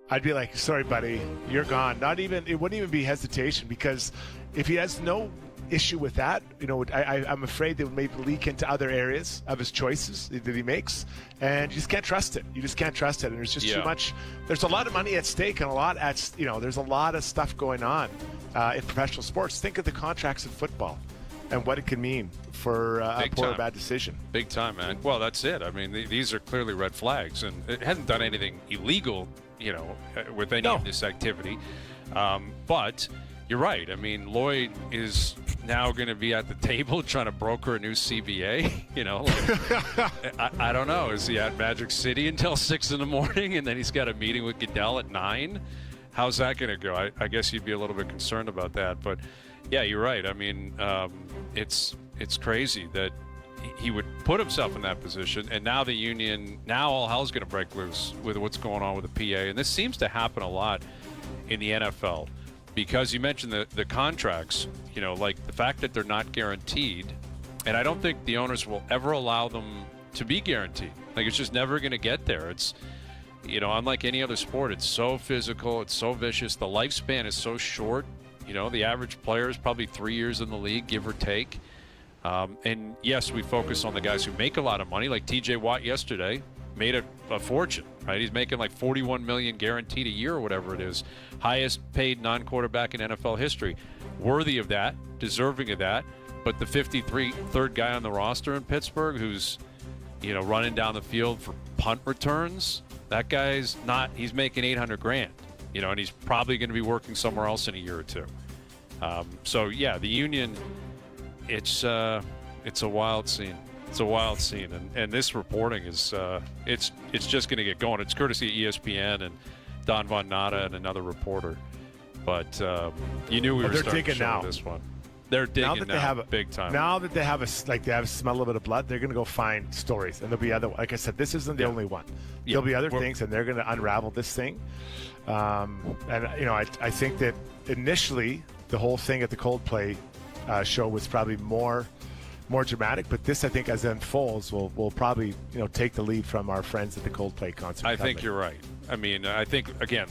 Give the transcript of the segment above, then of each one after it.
I'd be like, sorry, buddy, you're gone. It wouldn't even be hesitation, because if he has no issue with that, I'm afraid they would maybe leak into other areas of his choices that he makes, and you just can't trust it. You just can't trust it, and there's just too much. There's a lot of money at stake, and there's a lot of stuff going on in professional sports. Think of the contracts in football and what it can mean for a poor or bad decision. Big time, man. Well, that's it. I mean, these are clearly red flags, and it hasn't done anything illegal, with any of this activity. But you're right. I mean, Lloyd is now going to be at the table trying to broker a new CBA. I don't know. Is he at Magic City until 6 a.m. and then he's got a meeting with Goodell at 9? How's that going to go? I guess you'd be a little bit concerned about that. But yeah, you're right. I mean, it's crazy that he would put himself in that position, and now the union, now all hell's going to break loose with what's going on with the PA. And this seems to happen a lot in the NFL, because you mentioned the contracts, like the fact that they're not guaranteed, and I don't think the owners will ever allow them to be guaranteed. Like, it's just never going to get there. It's, unlike any other sport, it's so physical, it's so vicious, the lifespan is so short. The average player is probably 3 years in the league, give or take. And yes, we focus on the guys who make a lot of money, like TJ Watt yesterday made a fortune, right? He's making like $41 million guaranteed a year or whatever it is. Highest paid non-quarterback in NFL history. Worthy of that, deserving of that. But the 53rd guy on the roster in Pittsburgh who's, running down the field for punt returns, that guy's not, he's making $800,000, and he's probably going to be working somewhere else in a year or two. So yeah, the union, it's a wild scene. It's a wild scene, and this reporting is it's just going to get going. It's courtesy of ESPN and Don Von Natta and another reporter. But you knew we were starting to show this one. They're digging now, big time. Now that they have a smell a little bit of blood, they're going to go find stories, and there'll be other. Like I said, this isn't the only one. There'll be other things, and they're going to unravel this thing. I think that initially the whole thing at the Coldplay show was probably more dramatic, but this, I think, as it unfolds, will probably take the lead from our friends at the Coldplay concert. I think you're right. I mean, I think, again,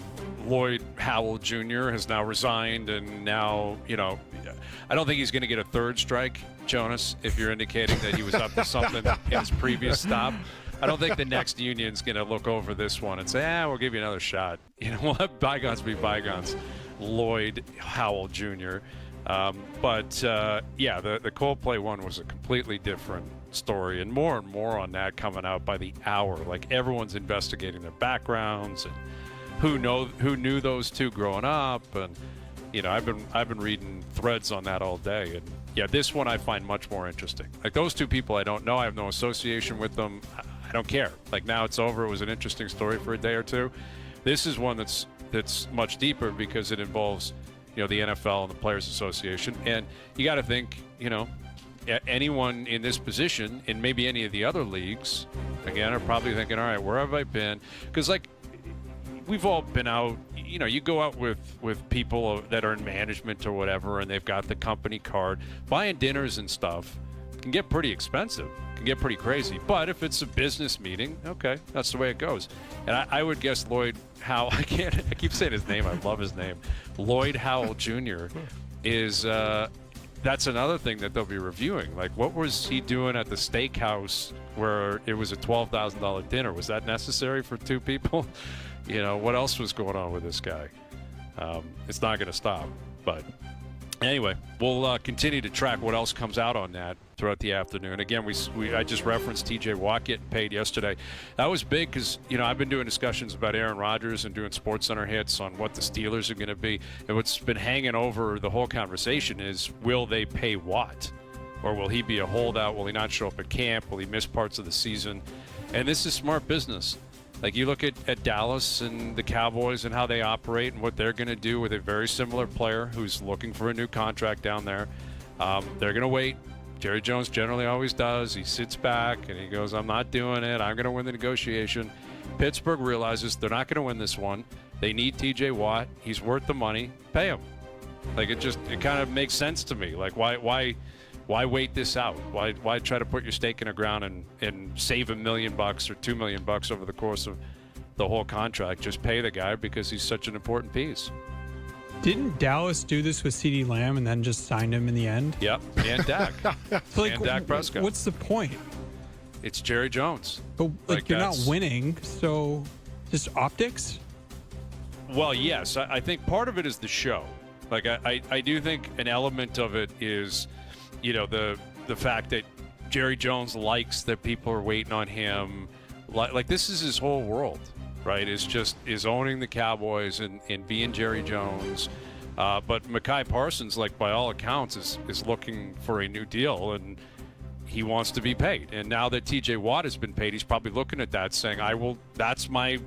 Lloyd Howell Jr. has now resigned, and now, I don't think he's going to get a third strike, Jonas, if you're indicating that he was up to something in his previous stop. I don't think the next union's going to look over this one and say, we'll give you another shot. We'll let bygones be bygones. Lloyd Howell Jr. But the Coldplay one was a completely different story, and more on that coming out by the hour. Like, everyone's investigating their backgrounds and who knew those two growing up, and I've been reading threads on that all day. And yeah, this one I find much more interesting. Like, those two people I don't know, I have no association with them. I don't care. Like, now it's over. It was an interesting story for a day or two. This is one that's much deeper, because it involves the NFL and the Players Association. And you got to think, anyone in this position in maybe any of the other leagues, again, are probably thinking, all right, where have I been? Because, like, we've all been out, you go out with people that are in management or whatever, and they've got the company card. Buying dinners and stuff can get pretty expensive, can get pretty crazy. But if it's a business meeting, okay, that's the way it goes. And I would guess Lloyd Howell, I keep saying his name, I love his name, Lloyd Howell Jr. is, that's another thing that they'll be reviewing. Like, what was he doing at the steakhouse where it was a $12,000 dinner? Was that necessary for two people? What else was going on with this guy? It's not going to stop. But anyway, we'll continue to track what else comes out on that throughout the afternoon. Again, I just referenced TJ Watt getting paid yesterday. That was big because, I've been doing discussions about Aaron Rodgers and doing SportsCenter hits on what the Steelers are going to be. And what's been hanging over the whole conversation is, will they pay Watt? Or will he be a holdout? Will he not show up at camp? Will he miss parts of the season? And this is smart business. Like, you look at Dallas and the Cowboys and how they operate and what they're going to do with a very similar player who's looking for a new contract down there. They're going to wait. Jerry Jones generally always does. He sits back and he goes, I'm not doing it. I'm going to win the negotiation. Pittsburgh realizes they're not going to win this one. They need TJ Watt. He's worth the money. Pay him. Like, it kind of makes sense to me. Like, why wait this out? Why try to put your stake in the ground and save $1 million or $2 million over the course of the whole contract. Just pay the guy because he's such an important piece. Didn't Dallas do this with CeeDee Lamb and then just signed him in the end? Yep, and Dak. So, like, and Dak Prescott. What's the point? It's Jerry Jones. But like you're not that's- winning, so just optics? Well, yes. I think part of it is the show. Like, I do think an element of it is, the fact that Jerry Jones likes that people are waiting on him. Like this is his whole world, right? Is owning the Cowboys and being Jerry Jones. But Mekhi Parsons, like by all accounts, is looking for a new deal, and he wants to be paid. And now that TJ Watt has been paid, he's probably looking at that saying, that's my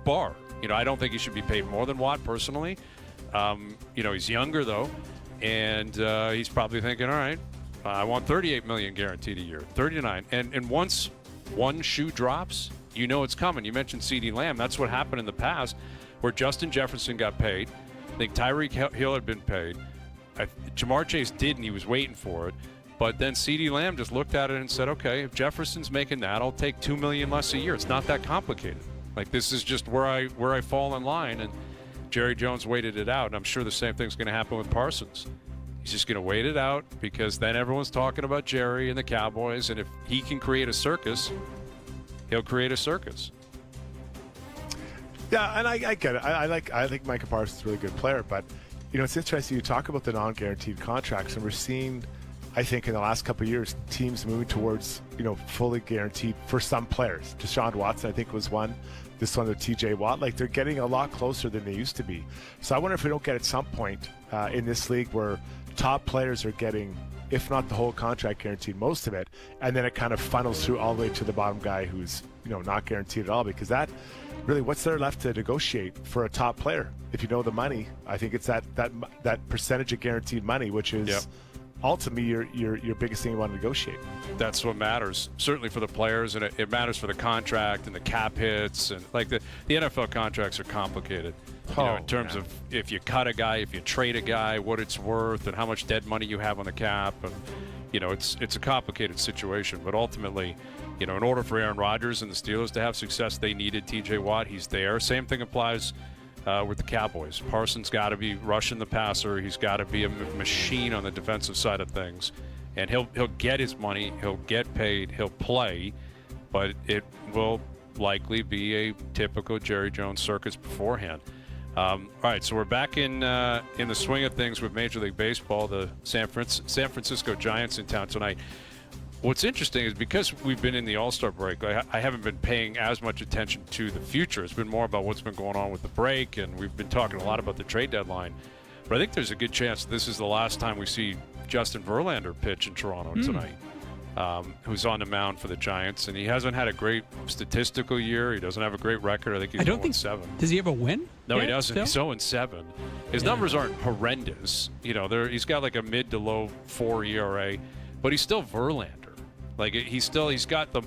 bar. I don't think he should be paid more than Watt personally. He's younger though, and he's probably thinking, all right, I want $38 million guaranteed a year, 39. And once one shoe drops, it's coming. You mentioned CeeDee Lamb. That's what happened in the past, where Justin Jefferson got paid. I think Tyreek Hill had been paid. Jamar Chase didn't. He was waiting for it. But then CeeDee Lamb just looked at it and said, okay, if Jefferson's making that, I'll take $2 million less a year. It's not that complicated. Like, this is just where I fall in line. And Jerry Jones waited it out. And I'm sure the same thing's going to happen with Parsons. He's just going to wait it out because then everyone's talking about Jerry and the Cowboys. And if he can create a circus, he'll create a circus. Yeah, and I get it. I think Micah Parsons is a really good player, but it's interesting. You talk about the non-guaranteed contracts, and we're seeing, I think, in the last couple of years, teams moving towards fully guaranteed for some players. Deshaun Watson, I think, was one. This one with TJ Watt, like they're getting a lot closer than they used to be. So I wonder if we don't get at some point in this league where top players are getting, if not the whole contract guaranteed, most of it, and then it kind of funnels through all the way to the bottom guy who's not guaranteed at all, because that really, what's there left to negotiate for a top player? If you know the money, I think it's that percentage of guaranteed money, which is ultimately your biggest thing you want to negotiate. That's what matters, certainly for the players, and it matters for the contract and the cap hits, and like the NFL contracts are complicated. In terms of if you cut a guy, if you trade a guy, what it's worth, and how much dead money you have on the cap, and it's a complicated situation. But ultimately, in order for Aaron Rodgers and the Steelers to have success, they needed TJ Watt. He's there. Same thing applies with the Cowboys. Parsons got to be rushing the passer. He's got to be a machine on the defensive side of things, and he'll get his money. He'll get paid. He'll play, but it will likely be a typical Jerry Jones circus beforehand. All right, so we're back in the swing of things with Major League Baseball. The San Francisco Giants in town tonight. What's interesting is because we've been in the All-Star break, I haven't been paying as much attention to the future. It's been more about what's been going on with the break, and we've been talking a lot about the trade deadline. But I think there's a good chance this is the last time we see Justin Verlander pitch in Toronto tonight, who's on the mound for the Giants. And he hasn't had a great statistical year. He doesn't have a great record. I think he's 0-7. Does he have a win? No, he doesn't. Still? He's 0-7. His numbers aren't horrendous. He's got like a mid to low 4 ERA, but he's still Verlander. Like he's got the